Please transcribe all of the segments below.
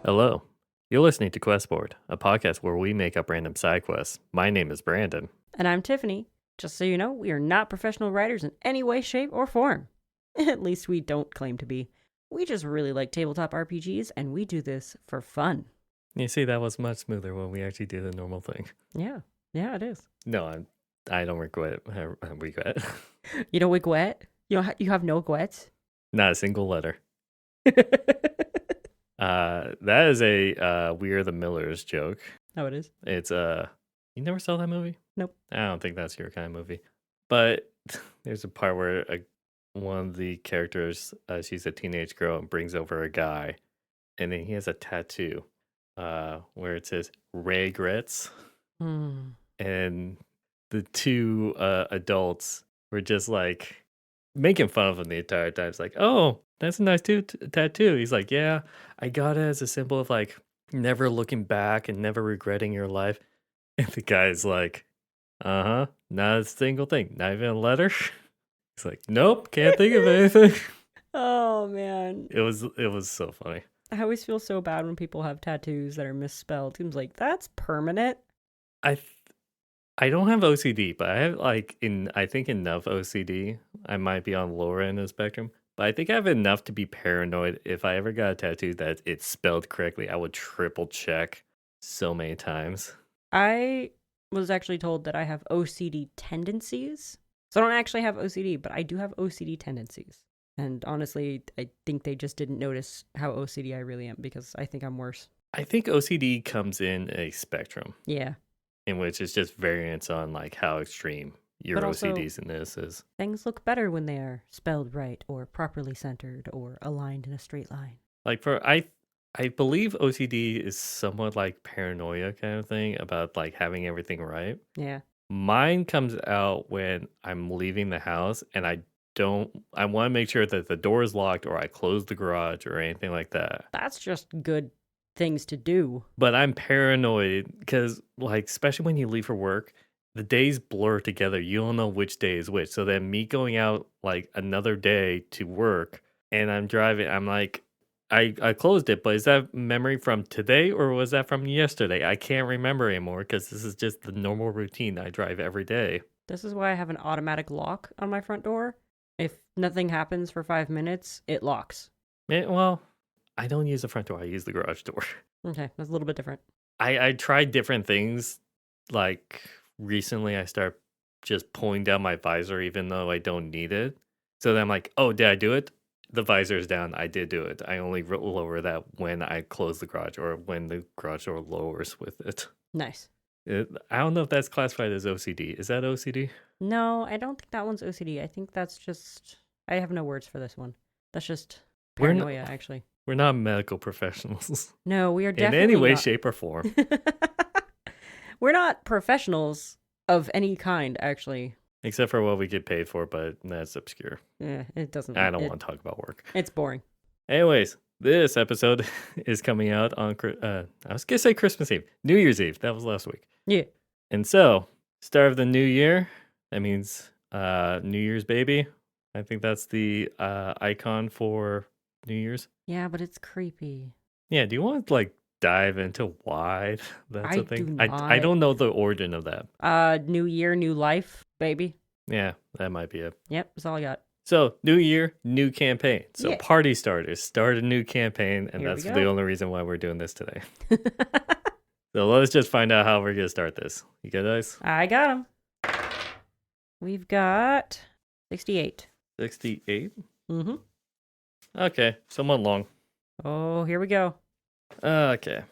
Hello. You're listening to Questboard, a podcast where we make up random side quests. My name is Brandon. And I'm Tiffany. Just so you know, we are not professional writers in any way, shape, or form. At least we don't claim to be. We just really like tabletop RPGs, and we do this for fun. You see, that was much smoother when we actually did a normal thing. Yeah, it is. No, I don't regret. Regret. You don't regret? You have no regrets? Not a single letter. That is a We Are the Millers joke. Oh, it is? It's you never saw that movie? Nope. I don't think that's your kind of movie. But there's a part where one of the characters, she's a teenage girl and brings over a guy, and then he has a tattoo, where it says regrets, and the two adults were just like making fun of him the entire time. It's like, oh, that's a nice tattoo. He's like, yeah, I got it as a symbol of like never looking back and never regretting your life. And the guy's like, not a single thing, not even a letter. He's like, nope, can't think of anything. Oh, man. It was so funny. I always feel so bad when people have tattoos that are misspelled. Seems like that's permanent. I don't have OCD, but I have I think enough OCD. I might be on lower end of the spectrum, but I think I have enough to be paranoid. If I ever got a tattoo that it's spelled correctly, I would triple check so many times. I was actually told that I have OCD tendencies. So I don't actually have OCD, but I do have OCD tendencies. And honestly, I think they just didn't notice how OCD I really am because I think I'm worse. I think OCD comes in a spectrum. Yeah. In which it's just variance on like how extreme your But also, OCDs in this is. Things look better when they are spelled right or properly centered or aligned in a straight line. Like I believe OCD is somewhat like paranoia kind of thing about like having everything right. Yeah. Mine comes out when I'm leaving the house and I want to make sure that the door is locked or I close the garage or anything like that. That's just good things to do. But I'm paranoid because like, especially when you leave for work, the days blur together. You don't know which day is which. So then me going out like another day to work and I'm driving, I'm like, I closed it, but is that memory from today or was that from yesterday? I can't remember anymore because this is just the normal routine I drive every day. This is why I have an automatic lock on my front door. If nothing happens for 5 minutes, it locks. Well, I don't use the front door. I use the garage door. Okay, that's a little bit different. I tried different things. Like recently, I start just pulling down my visor even though I don't need it. So then I'm like, oh, did I do it? The visor is down. I did do it. I only lower that when I close the garage or when the garage door lowers with it. Nice. I don't know if that's classified as OCD. Is that OCD? No, I don't think that one's OCD. I think that's just... I have no words for this one. That's just paranoia, actually. We're not medical professionals. No, we are definitely in any way, not. shape, or form. We're not professionals of any kind, actually. Except for what we get paid for, but that's obscure. Yeah, it doesn't... I don't want to talk about work. It's boring. Anyways, this episode is coming out on, I was going to say Christmas Eve. New Year's Eve. That was last week. Yeah. And so, start of the new year. That means New Year's baby. I think that's the icon for New Year's. Yeah, but it's creepy. Yeah, do you want to like dive into why that's a thing? Do not. I don't know the origin of that. New year, new life, baby. Yeah, that might be it. Yep, that's all I got. So, new year, new campaign. So, Yeah. party starters, start a new campaign, and Here we that's go. the only reason why we're doing this today. So, let's just find out how we're going to start this. You guys? I got him. We've got 68. 68? Mm-hmm. Okay, somewhat long. Oh, here we go. Okay.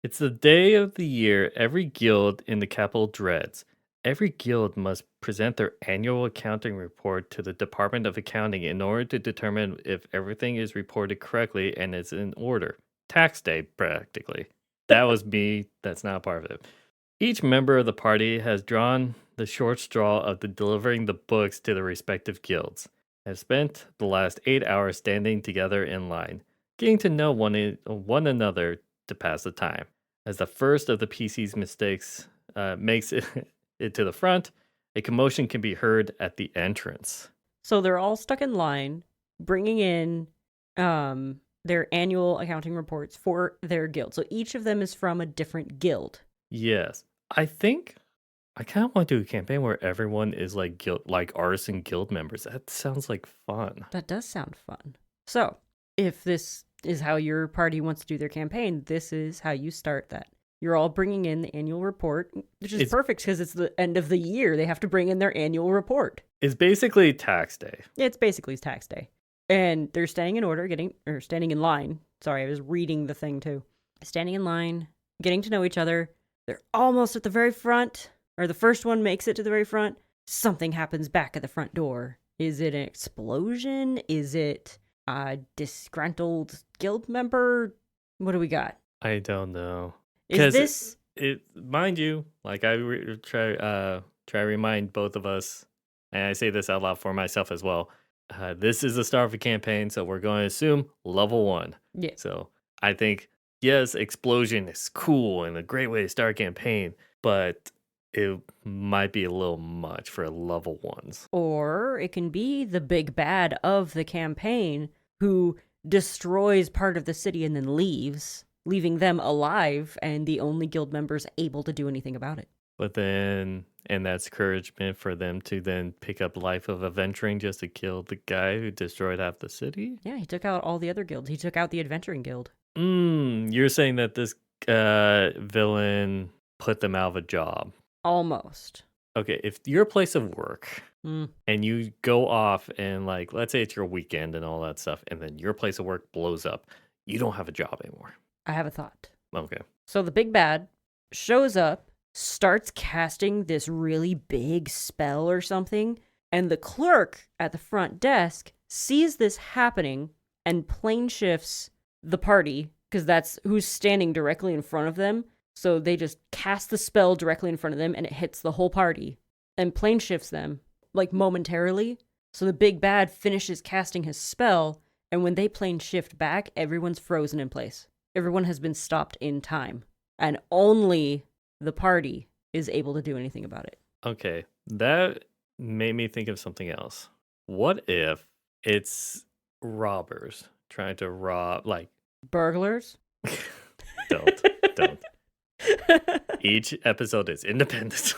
It's the day of the year every guild in the capital dreads. Every guild must present their annual accounting report to the Department of Accounting in order to determine if everything is reported correctly and is in order. Tax day, practically. That was me. That's not part of it. Each member of the party has drawn the short straw of delivering the books to the respective guilds. Have spent the last 8 hours standing together in line, getting to know one another to pass the time. As the first of the PC's mistakes makes it to the front, a commotion can be heard at the entrance. So they're all stuck in line, bringing in their annual accounting reports for their guild. So each of them is from a different guild. Yes. I think I kind of want to do a campaign where everyone is like like artisan guild members. That sounds like fun. That does sound fun. So, if this is how your party wants to do their campaign, this is how you start that. You're all bringing in the annual report, which is perfect because it's the end of the year. They have to bring in their annual report. It's basically tax day. It's basically tax day. And they're standing in order, standing in line. Sorry, I was reading the thing too. Standing in line, getting to know each other. They're almost at the very front, or the first one makes it to the very front. Something happens back at the front door. Is it an explosion? Is it a disgruntled guild member? What do we got? I don't know. Is this mind you, like I try to remind both of us, and I say this out loud for myself as well. This is the start of a campaign, so we're going to assume level 1. Yeah. So I think yes, explosion is cool and a great way to start a campaign, but it might be a little much for level 1s. Or it can be the big bad of the campaign who destroys part of the city and then leaves, leaving them alive and the only guild members able to do anything about it. But then, and that's encouragement for them to then pick up life of adventuring just to kill the guy who destroyed half the city? Yeah, he took out all the other guilds. He took out the adventuring guild. You're saying that this villain put them out of a job. Almost. Okay, if your place of work and you go off and like, let's say it's your weekend and all that stuff, and then your place of work blows up, you don't have a job anymore. I have a thought. Okay. So the big bad shows up, starts casting this really big spell or something, and the clerk at the front desk sees this happening and plane shifts the party, because that's who's standing directly in front of them. So they just cast the spell directly in front of them and it hits the whole party and plane shifts them, like momentarily. So the big bad finishes casting his spell, and when they plane shift back, everyone's frozen in place. Everyone has been stopped in time, and only the party is able to do anything about it. Okay, that made me think of something else. What if it's robbers trying to rob, like burglars? Don't. Each episode is independent.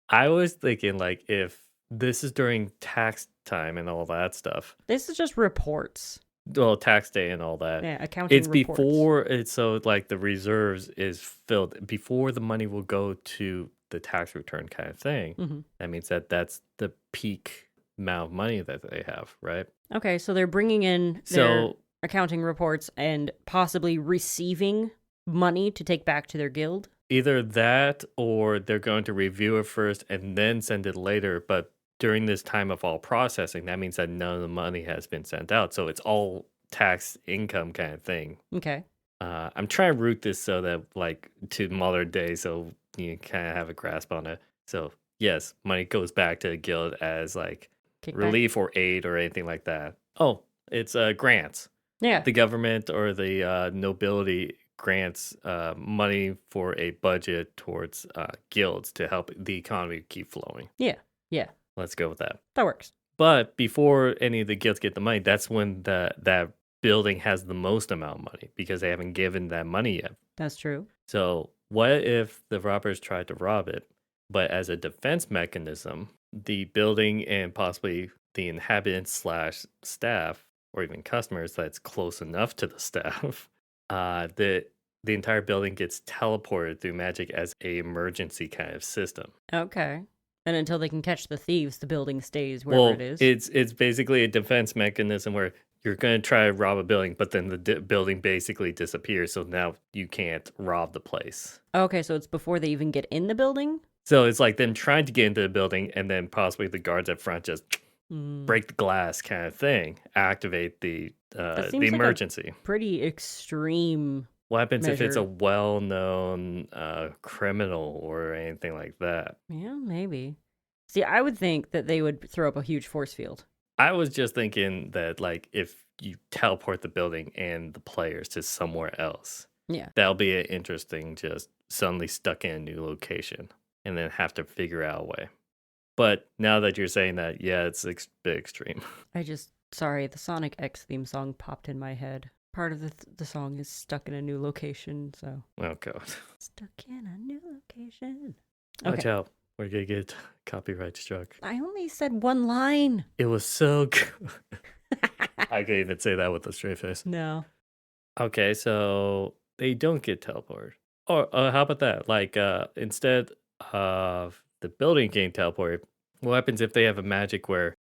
I was thinking, like, if this is during tax time and all that stuff. This is just reports. Well, tax day and all that. Yeah, accounting It's reports. before it's so like the reserves is filled before the money will go to the tax return kind of thing. Mm-hmm. That means that that's the peak amount of money that they have, right? Okay, so they're bringing in their accounting reports and possibly receiving money to take back to their guild. Either that or they're going to review it first and then send it later. But during this time of all processing, that means that none of the money has been sent out. So it's all tax income kind of thing. Okay. I'm trying to root this so that like to modern day so you kind of have a grasp on it. So yes, money goes back to the guild as like Kickback. Relief or aid or anything like that. Oh, it's grants. Yeah. The government or the nobility grants money for a budget towards guilds to help the economy keep flowing. Yeah. Let's go with that. That works. But before any of the guilds get the money, that's when that building has the most amount of money because they haven't given that money yet. That's true. So what if the robbers tried to rob it, but as a defense mechanism, the building and possibly the inhabitants slash staff or even customers that's close enough to the staff, the entire building gets teleported through magic as a emergency kind of system. Okay. And until they can catch the thieves, the building stays wherever it is. It's basically a defense mechanism where you're going to try to rob a building, but then the building basically disappears. So now you can't rob the place. Okay, so it's before they even get in the building? So it's like them trying to get into the building and then possibly the guards up front just break the glass kind of thing, activate the emergency. Like a pretty extreme. What happens if it's a measure. well-known criminal or anything like that? Yeah, maybe. See, I would think that they would throw up a huge force field. I was just thinking that, like, if you teleport the building and the players to somewhere else, Yeah. that'll be an interesting, just suddenly stuck in a new location and then have to figure out a way. But now that you're saying that, yeah, it's a bit extreme. Sorry, the Sonic X theme song popped in my head. Part of the song is stuck in a new location, so. Oh, God. Stuck in a new location. Watch Okay. out. We're going to get copyright struck. I only said one line. It was so good. I can't even say that with a straight face. No. Okay, so they don't get teleported. Or how about that? Like, instead of the building getting teleported, what happens if they have a magic where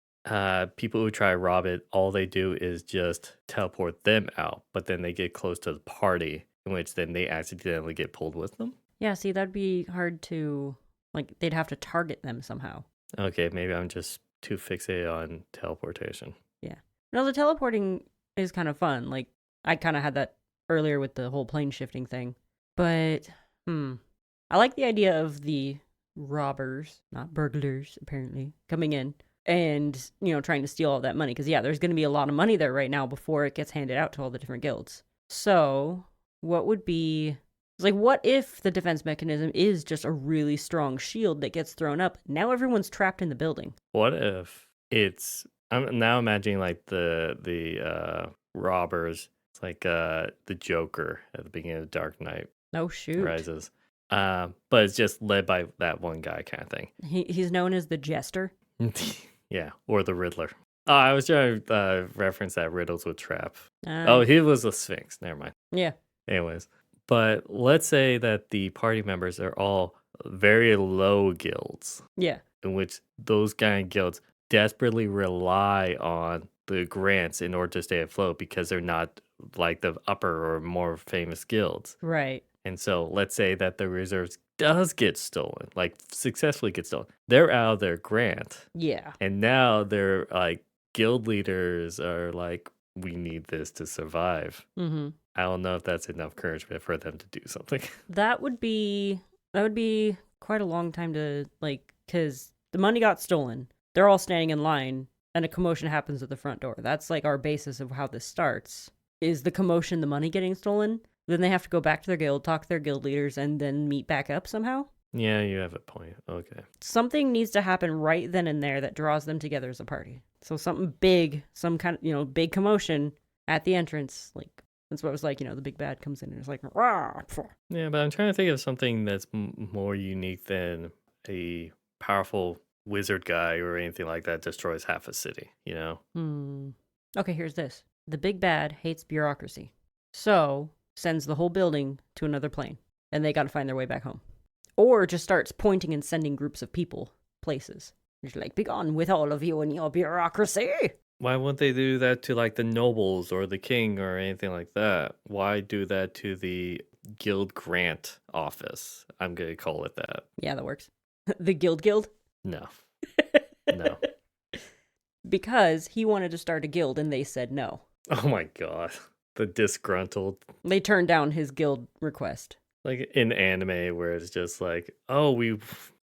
people who try to rob it, all they do is just teleport them out, but then they get close to the party, in which then they accidentally get pulled with them? Yeah, see, that'd be hard to, like, they'd have to target them somehow. Okay, maybe I'm just too fixated on teleportation. Yeah. No, the teleporting is kind of fun. Like, I kind of had that earlier with the whole plane shifting thing. But, I like the idea of the robbers, not burglars, apparently, coming in and, trying to steal all that money. Because, yeah, there's going to be a lot of money there right now before it gets handed out to all the different guilds. So, what would be... Like, what if the defense mechanism is just a really strong shield that gets thrown up? Now everyone's trapped in the building. What if it's... I'm now imagining, like, the robbers. It's like the Joker at the beginning of Dark Knight Oh, shoot. Rises. But it's just led by that one guy kind of thing. He's known as the Jester. Yeah, or the Riddler. Oh, I was trying to reference that riddles with trap. Uh, Oh, he was a Sphinx. Never mind. Yeah. Anyways, but let's say that the party members are all very low guilds, Yeah. in which those kind of guilds desperately rely on the grants in order to stay afloat because they're not like the upper or more famous guilds. Right. And so let's say that the reserves does get stolen, like successfully get stolen. They're out of their grant. Yeah. And now they're like guild leaders are like, we need this to survive. Mm-hmm. I don't know if that's enough encouragement for them to do something. That would be quite a long time to, like, because the money got stolen. They're all standing in line and a commotion happens at the front door. That's like our basis of how this starts. Is the commotion the money getting stolen? Then they have to go back to their guild, talk to their guild leaders, and then meet back up somehow? Yeah, you have a point. Okay. Something needs to happen right then and there that draws them together as a party. So something big, some kind of, big commotion at the entrance. Like, that's what it was like, the big bad comes in and it's like, rah! Yeah, but I'm trying to think of something that's more unique than a powerful wizard guy or anything like that destroys half a city, Okay, here's this. The big bad hates bureaucracy. So, sends the whole building to another plane. And they gotta find their way back home. Or just starts pointing and sending groups of people places. He's like, be gone with all of you and your bureaucracy. Why wouldn't they do that to like the nobles or the king or anything like that? Why do that to the guild grant office? I'm going to call it that. Yeah, that works. The guild? No. No. Because he wanted to start a guild and they said no. Oh my God. The disgruntled. They turned down his guild request. Like in anime where it's just like,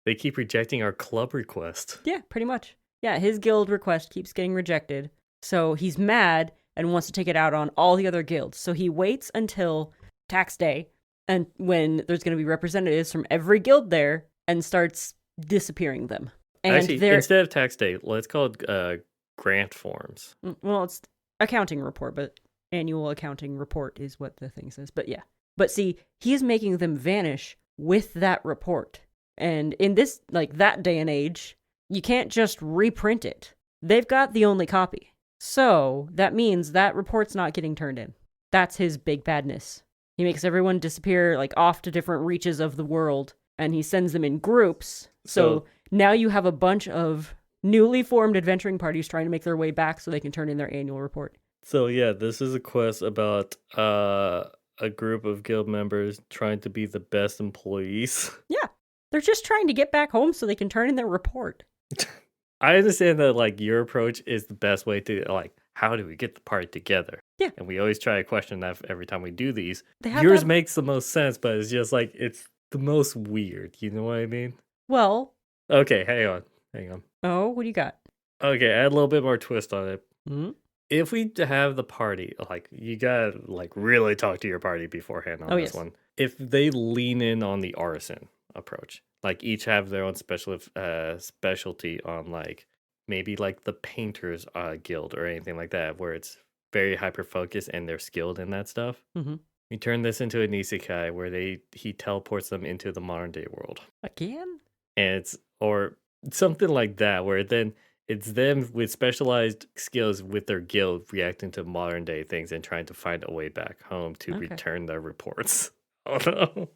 they keep rejecting our club request. Yeah, pretty much. Yeah, his guild request keeps getting rejected. So he's mad and wants to take it out on all the other guilds. So he waits until tax day and when there's going to be representatives from every guild there and starts disappearing them. And actually, instead of tax day, let's call it grant forms. Well, it's accounting report, but annual accounting report is what the thing says. But yeah. But see, he's making them vanish with that report. And in this, that day and age, you can't just reprint it. They've got the only copy. So that means that report's not getting turned in. That's his big badness. He makes everyone disappear, off to different reaches of the world, and he sends them in groups. So now you have a bunch of newly formed adventuring parties trying to make their way back so they can turn in their annual report. So yeah, this is a quest about a group of guild members trying to be the best employees. Yeah. They're just trying to get back home so they can turn in their report. I understand that your approach is the best way to how do we get the party together? Yeah. And we always try to question that every time we do these. Yours makes the most sense, but it's just it's the most weird. You know what I mean? Well. Okay, hang on. Oh, what do you got? Okay, add a little bit more twist on it. Mm-hmm. If we have the party, you gotta really talk to your party beforehand on this one. If they lean in on the artisan approach, each have their own specialty on maybe like the painters guild or anything like that, where it's very hyper focused and they're skilled in that stuff. Mm-hmm. We turn this into an isekai where he teleports them into the modern day world. Again? And it's or something like that, where then it's them with specialized skills with their guild reacting to modern day things and trying to find a way back home to Okay. return their reports. Oh no.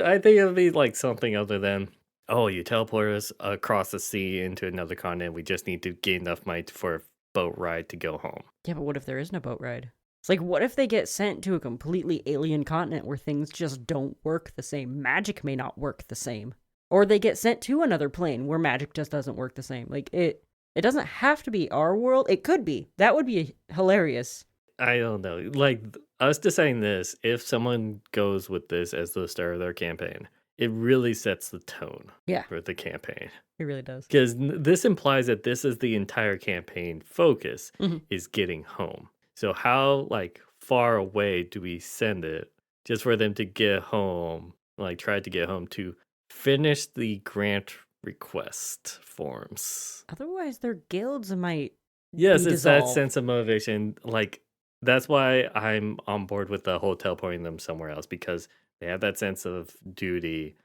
I think it'll be like something other than, oh, you teleport us across the sea into another continent. We just need to get enough money for a boat ride to go home. Yeah, but what if there is no boat ride? It's like, what if they get sent to a completely alien continent where things just don't work the same? Magic may not work the same. Or they get sent to another plane where magic just doesn't work the same. Like, it doesn't have to be our world. It could be. That would be hilarious. I don't know. Like us deciding this, if someone goes with this as the start of their campaign, it really sets the tone Yeah, for the campaign. it really does. Because this implies that this is the entire campaign focus Mhm. is getting home. So how like far away do we send it just for them to get home, like try to get home to finish the grant request forms? Otherwise, their guilds might Yes, be it's that dissolved. sense of motivation. Like that's why I'm on board with the whole teleporting them somewhere else because they have that sense of duty.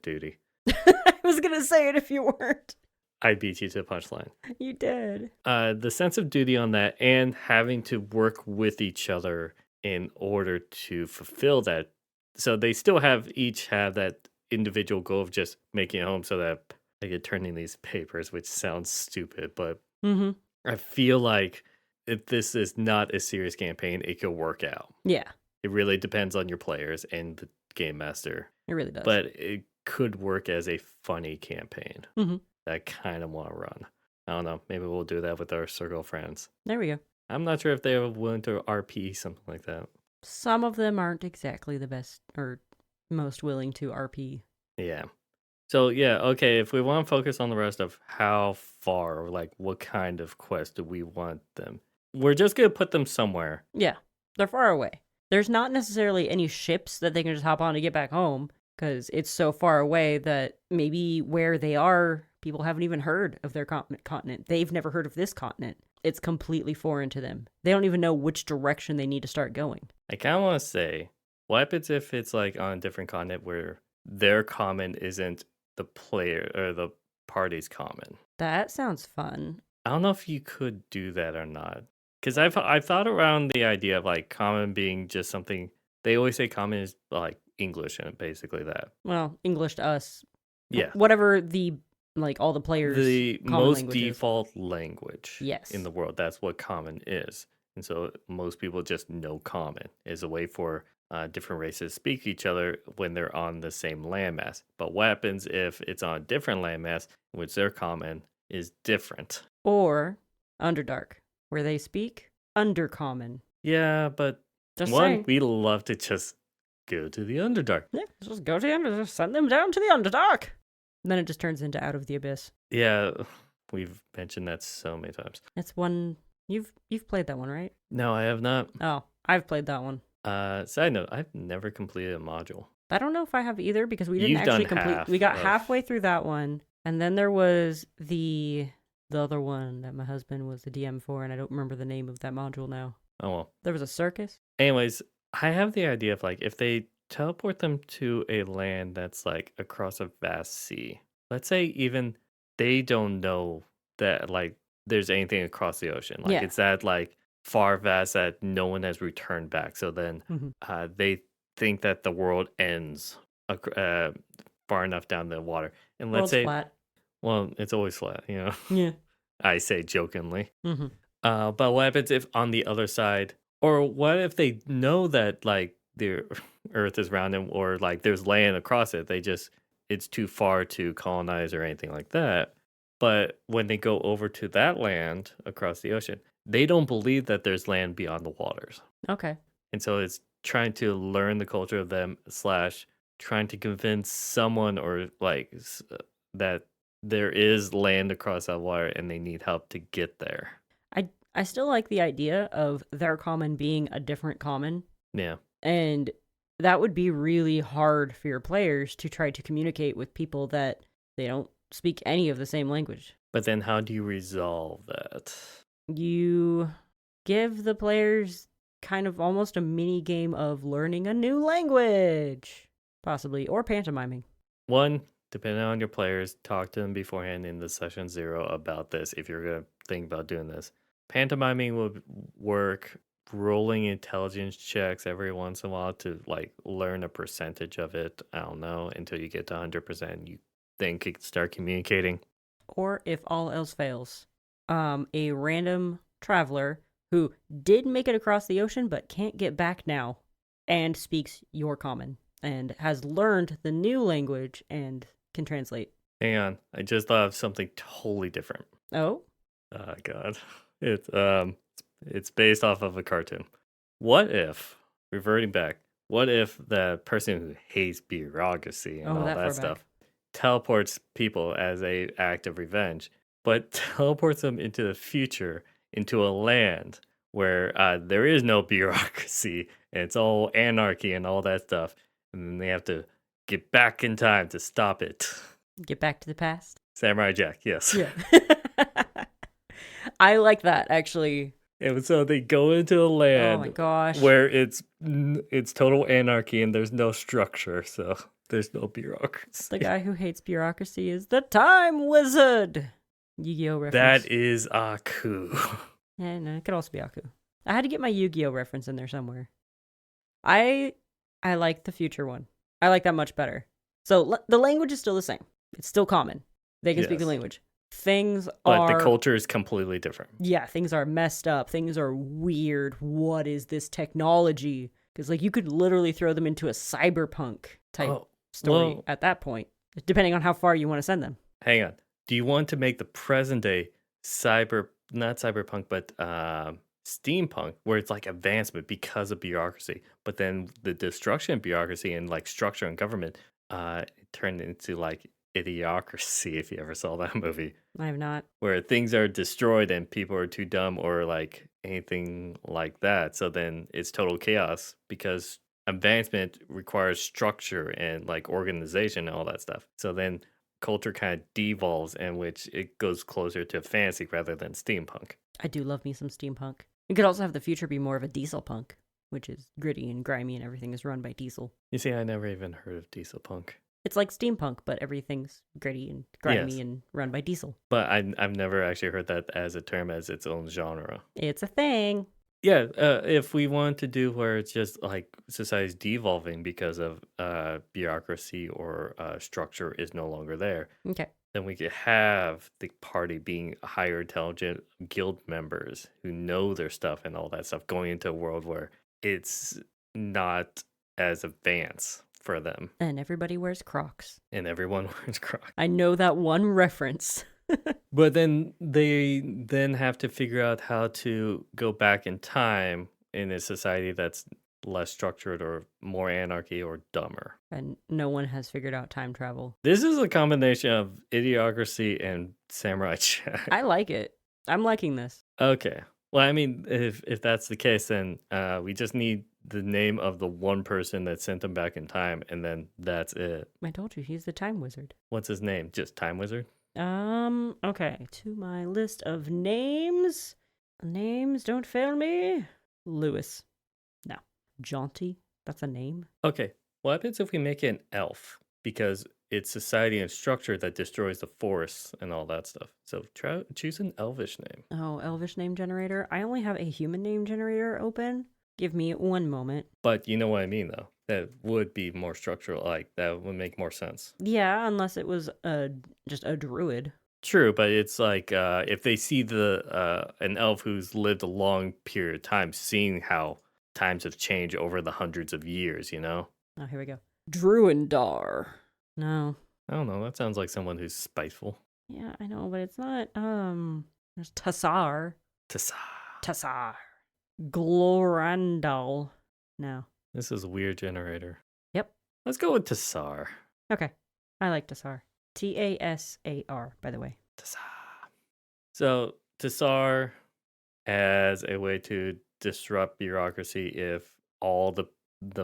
Duty. I was going to say it if you weren't. I beat you to the punchline. You did. The sense of duty on that and having to work with each other in order to fulfill that. So they still each have that individual goal of just making it home so that they get turning these papers, which sounds stupid, but Mm-hmm. I feel like if this is not a serious campaign, it could work out. Yeah, It really depends on your players and the game master, it really does. but it could work as a funny campaign Mhm. that I kind of want to run. I don't know. Maybe we'll do that with our circle of friends. There we go. I'm not sure if they're willing to RP something like that. Some of them aren't exactly the best or most willing to RP. Yeah. So yeah, okay. If we want to focus on the rest of how far or like what kind of quest do we want them, we're just gonna put them somewhere. Yeah, they're far away. There's not necessarily any ships that they can just hop on to get back home because it's so far away that maybe where they are, people haven't even heard of their continent. They've never heard of this continent. It's completely foreign to them. They don't even know which direction they need to start going. I kind of want to say, what happens if it's like on a different continent where their common isn't the player or the party's common? That sounds fun. I don't know if you could do that or not. Because I've thought around the idea of like common being just something they always say common is like English and basically that. Well, English to us. Yeah. Whatever all the players' The common most language is. default language Yes. in the world. That's what common is. And so most people just know common is a way for different races to speak to each other when they're on the same landmass. But what happens if it's on a different landmass, in which their common is different? Or Underdark, where they speak Undercommon. Yeah, but Just one, saying. we love to just go to the Underdark. Yeah, just go to the Underdark. Just send them down to the Underdark. And then it just turns into Out of the Abyss. Yeah, we've mentioned that so many times. It's one you've played that one, right? No, I have not. Oh, I've played that one. Side note, I've never completed a module. I don't know if I have either because we didn't You've actually done complete. half We got of- halfway through that one, and then there was the other one that my husband was the DM for, and I don't remember the name of that module now. Oh well. There was a circus. Anyways, I have the idea of like if they teleport them to a land that's like across a vast sea. Let's say even they don't know that like there's anything across the ocean. Like Yeah. it's that like far vast that no one has returned back. So then Mhm. they think that the world ends far enough down the water. And let's World's say, flat. well, it's always flat, you know. Yeah. I say jokingly. Mm-hmm. But what happens if on the other side, or what if they know that like the Earth is round and or like there's land across it? It's too far to colonize or anything like that. But when they go over to that land across the ocean, they don't believe that there's land beyond the waters. Okay. And so it's trying to learn the culture of them / trying to convince someone or like that there is land across that water and they need help to get there. I still like the idea of their common being a different common, Yeah. and that would be really hard for your players to try to communicate with people that they don't speak any of the same language. But then how do you resolve that? You give the players kind of almost a mini game of learning a new language, possibly, or pantomiming. One, depending on your players, talk to them beforehand in the session 0 about this if you're going to think about doing this. Pantomiming would work, rolling intelligence checks every once in a while to like learn a percentage of it. I don't know, until you get to 100%, you then could start communicating. Or if all else fails, a random traveler who did make it across the ocean but can't get back now and speaks your common and has learned the new language and can translate. Hang on, I just thought of something totally different. Oh? Oh god. It's based off of a cartoon. What if, reverting back, what if the person who hates bureaucracy and Oh, all that far that back. stuff teleports people as a act of revenge, but teleports them into the future, into a land where there is no bureaucracy and it's all anarchy and all that stuff, and then they have to get back in time to stop it. Get back to the past? Samurai Jack, yes. Yeah. I like that, actually. And so they go into a Oh land my gosh. where it's total anarchy and there's no structure, so there's no bureaucracy. The guy who hates bureaucracy is the Time Wizard. Yu-Gi-Oh reference. That is Aku. Yeah, no, it could also be Aku. I had to get my Yu-Gi-Oh reference in there somewhere. I like the future one. I like that much better. So the language is still the same. It's still common. They can speak the Yes. language. Things But are the culture is completely different. yeah, things are messed up. Things are weird. What is this technology? Because like you could literally throw them into a cyberpunk type Oh, story well, at that point, depending on how far you want to send them. hang on. Do you want to make the present day not cyberpunk, but steampunk, where it's like advancement because of bureaucracy, but then the destruction of bureaucracy and like structure and government it turned into like idiocracy, if you ever saw that movie, I have not. where things are destroyed and people are too dumb or like anything like that. So then it's total chaos because advancement requires structure and like organization and all that stuff. So then culture kind of devolves in which it goes closer to fantasy rather than steampunk. I do love me some steampunk. You could also have the future be more of a diesel punk, which is gritty and grimy and everything is run by diesel. You see, I never even heard of diesel punk. It's like steampunk, but everything's gritty and grimy Yes. and run by diesel. But I've never actually heard that as a term as its own genre. It's a thing. Yeah, if we want to do where it's just like society's devolving because of bureaucracy or structure is no longer there, Okay. then we could have the party being higher intelligent guild members who know their stuff and all that stuff going into a world where it's not as advanced for them And everybody wears Crocs. and everyone wears Crocs. I know that one reference. But then they then have to figure out how to go back in time in a society that's less structured or more anarchy or dumber. And no one has figured out time travel. This is a combination of idiocracy and samurai jack. I like it. I'm liking this. Okay. Well, I mean, if that's the case, then we just need the name of the one person that sent them back in time, and then that's it. I told you, he's the Time Wizard. What's his name? Just Time Wizard? Okay. To my list of names. Names don't fail me. Lewis. No. Jaunty. That's a name. Okay. What happens if we make it an elf? Because it's society and structure that destroys the forests and all that stuff. So choose an elvish name. Oh, Elvish name generator. I only have a human name generator open. Give me one moment. But you know what I mean, though. That would be more structural. Like, that would make more sense. Yeah, unless it was just a druid. True, but it's like if they see an elf who's lived a long period of time, seeing how times have changed over the hundreds of years, you know? Oh, here we go. Druindar. No. I don't know. That sounds like someone who's spiteful. Yeah, I know, but it's not. There's Tasar. Tasar. Tasar. Glorandal. No. This is a weird generator. Yep. Let's go with Tasar. Okay. I like Tasar. Tasar, by the way. Tasar. So Tasar as a way to disrupt bureaucracy if all the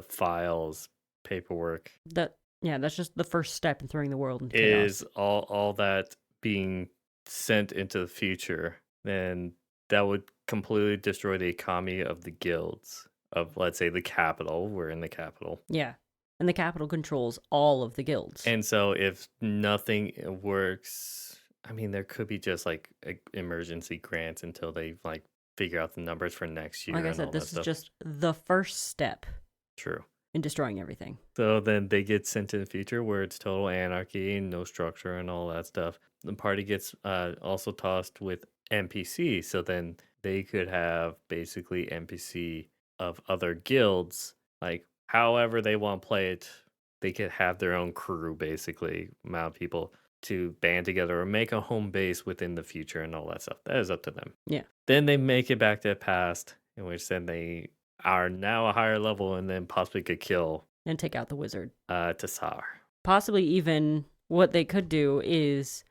files, paperwork. The Yeah, that's just the first step in throwing the world into chaos. Is all that being sent into the future, then that would completely destroy the economy of the guilds of, let's say, the capital. We're in the capital. Yeah. And the capital controls all of the guilds. And so if nothing works, I mean, there could be just like emergency grants until they like figure out the numbers for next year Like I and all said, that this is stuff. just the first step True. in destroying everything. So then they get sent to the future where it's total anarchy and no structure and all that stuff. The party gets also tossed with NPC. So then they could have basically NPC of other guilds, like however they want to play it. They could have their own crew, basically, amount of people to band together or make a home base within the future and all that stuff. That is up to them. Yeah. Then they make it back to the past, in which then they are now a higher level and then possibly could kill And take out the wizard. Tasar. Possibly even what they could do is,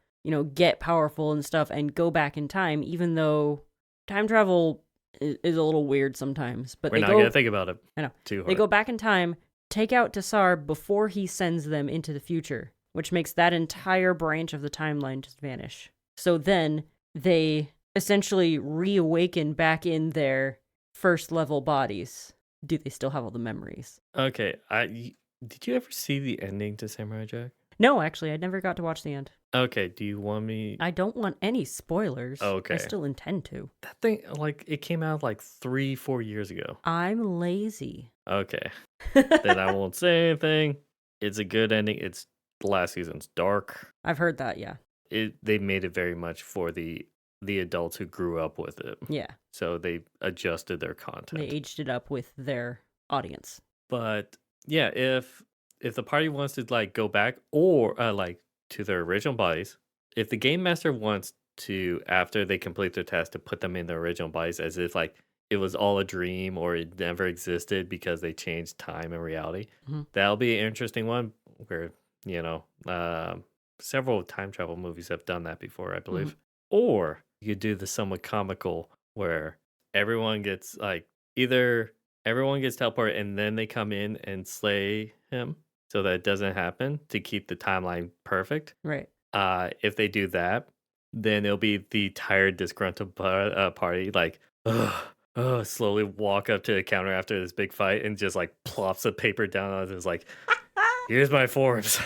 get powerful and stuff and go back in time, even though time travel is a little weird sometimes. But We're not going to think about it too hard. They go back in time, take out Tasar before he sends them into the future, which makes that entire branch of the timeline just vanish. So then they essentially reawaken back in their first level bodies. Do they still have all the memories? Okay, did you ever see the ending to Samurai Jack? No, actually, I never got to watch the end. Okay, do you want me? I don't want any spoilers. Okay. I still intend to. That thing, like, it came out like 3-4 years ago. I'm lazy. Okay, then I won't say anything. It's a good ending. It's the last season's dark. I've heard that, yeah. They made it very much for the adults who grew up with it. Yeah. So they adjusted their content. They aged it up with their audience. But yeah, if the party wants to like go back or like to their original bodies, if the game master wants to, after they complete their task, to put them in their original bodies as if like it was all a dream or it never existed because they changed time and reality, that'll be an interesting one where, several time travel movies have done that before, I believe. Or you could do the somewhat comical where everyone gets like either everyone gets teleported and then they come in and slay him so that it doesn't happen to keep the timeline perfect. Right. If they do that, then it'll be the tired, disgruntled party like, slowly walk up to the counter after this big fight and just like plops the paper down on it. It's like, here's my forms.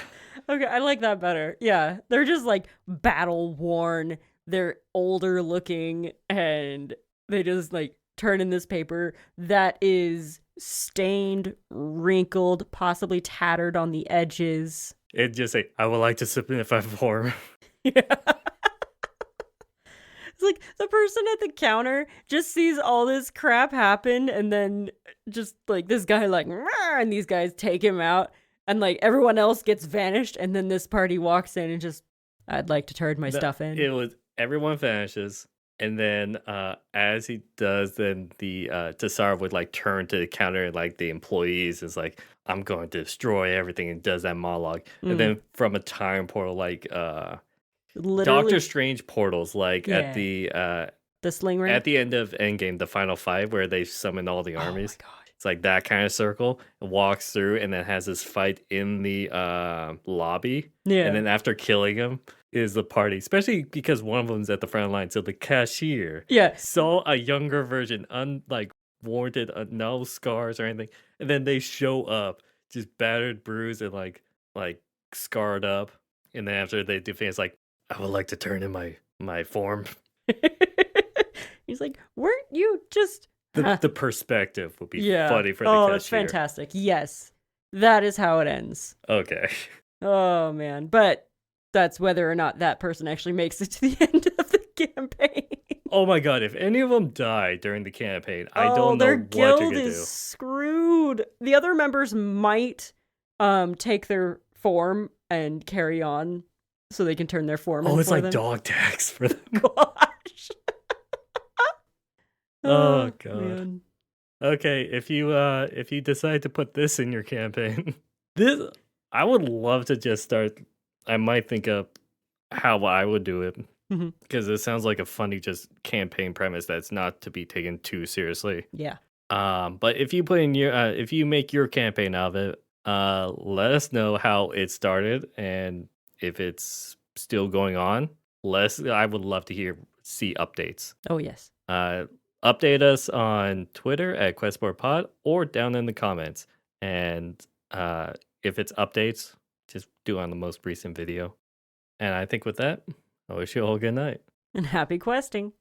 Okay, I like that better. Yeah, they're just like battle worn. They're older looking and they just like turn in this paper that is stained, wrinkled, possibly tattered on the edges. It just say, I would like to submit my form. Yeah. It's like the person at the counter just sees all this crap happen and then just like this guy like, and these guys take him out and like everyone else gets vanished and then this party walks in and just, I'd like to turn my stuff in. It was everyone vanishes. And then as he does, then the Tasar would like turn to the counter and like the employees is like, I'm going to destroy everything, and does that monologue. And then from a time portal like Literally, Doctor Strange portals, like at the sling ring at the end of Endgame, the final fight where they summon all the armies. Oh my God. It's like that kind of circle. It walks through and then has this fight in the lobby. Yeah. And then after killing him is the party, especially because one of them's at the front line. So the cashier saw a younger version, warranted, no scars or anything. And then they show up just battered, bruised, and like scarred up. And then after they defeat, it's like, I would like to turn in my form. He's like, weren't you just... The perspective would be funny for the cashier. Oh, that's fantastic. Yes, that is how it ends. Okay. Oh, man. But that's whether or not that person actually makes it to the end of the campaign. Oh my God, if any of them die during the campaign, I don't know their what you're guild gonna is do. Screwed. The other members might take their form and carry on so they can turn their form in Oh, it's for like them. dog tags for them. Gosh. Oh God. Man. Okay, if you decide to put this in your campaign, I would love to just start. I might think of how I would do it because it sounds like a funny just campaign premise that's not to be taken too seriously. Yeah. But if you put in if you make your campaign out of it, Let us know how it started and if it's still going on. I would love to see updates. Oh, yes. Uh, Update us on Twitter at QuestboardPod or down in the comments. And if it's updates, just do on the most recent video. And I think with that, I wish you all a good night. And happy questing.